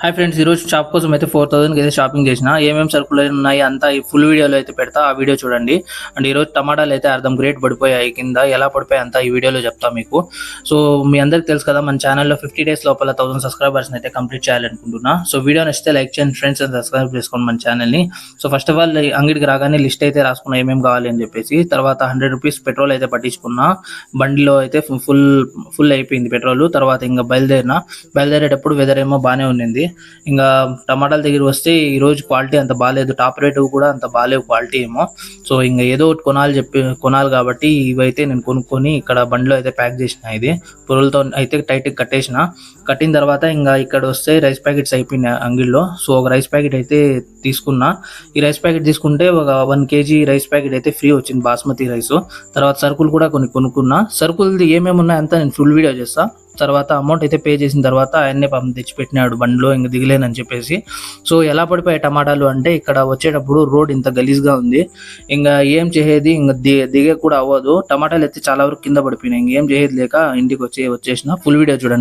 Hi friends, ఈరోజు shop కోసం అయితే 4000కి అయితే షాపింగ్ చేసిన. ఏమేమి సరుకులు ఉన్నాయి అంతా ఈ ఫుల్ వీడియోలో అయితే పెడతా, ఆ వీడియో చూడండి. అండ్ ఈరోజు టమాటాలు అయితే అర్థం గ్రేట్ పడిపోయాయి, కింద ఎలా పడిపోయాయి అంతా ఈ వీడియోలో చెప్తా మీకు. సో మీ అందరికి తెలుసు కదా, మన ఛానల్లో 50 డేస్ లోపల 1000 సబ్స్క్రైబర్స్ అయితే కంప్లీట్ చేయాలనుకుంటున్నా. సో వీడియో నచ్చితే లైక్ చేయండి ఫ్రెండ్స్, అండ్ సబ్స్క్రైబ్ చేసుకోండి మన ఛానల్ని. సో ఫస్ట్ ఆఫ్ ఆల్ అంగడికి రాగానే లిస్ట్ అయితే రాసుకున్నా ఏమేమి కావాలి అని చెప్పేసి. తర్వాత 100 రూపీస్ పెట్రోల్ అయితే పట్టించుకున్నా. బండిలో అయితే ఫుల్ అయిపోయింది పెట్రోల్. తర్వాత ఇంకా బయలుదేరేటప్పుడు వెదర్ ఏమో బాగానే ఉన్నింది. ఇంకా టమాటాల దగ్గర వస్తే ఈ రోజు క్వాలిటీ అంత బాగాలేదు, టాప్ రేట్ కూడా అంత బాగాలేవు క్వాలిటీ ఏమో. సో ఇంకా ఏదో ఒకటి కొనాలి కాబట్టి ఇవైతే నేను కొనుక్కొని ఇక్కడ బండిలో అయితే ప్యాక్ చేసిన. ఇది పొరులతో అయితే టైట్ కట్టిన తర్వాత ఇంకా ఇక్కడ వస్తే రైస్ ప్యాకెట్స్ అయిపోయినాయి అంగిల్లో. సో ఒక రైస్ ప్యాకెట్ అయితే తీసుకున్నా. ఈ రైస్ ప్యాకెట్ తీసుకుంటే ఒక 1 kg రైస్ ప్యాకెట్ అయితే ఫ్రీ వచ్చింది, బాస్మతి రైస్. తర్వాత సరుకులు కూడా కొనుక్కున్నా. సరుకులు ఏమేమి ఉన్నాయంతా నేను ఫుల్ వీడియో చేస్తా. తర్వాత అమౌంట్ అయితే పే చేసిన తర్వాత ఆయన్నే పాపం తెచ్చిపెట్టినాడు బండిలో, ఇంక దిగలేనని చెప్పేసి. సో ఎలా పడిపోయాయి టమాటాలు అంటే, ఇక్కడ వచ్చేటప్పుడు రోడ్ ఇంత గలీజ్గా ఉంది. ఇంకా ఏం చేసేది, ఇంకా దిగే కూడా అవ్వదు. టమాటాలు అయితే చాలా వరకు కింద పడిపోయినాయి. ఇంకేం చేసేది లేక ఇంటికి వచ్చేసిన. ఫుల్ వీడియో చూడండి.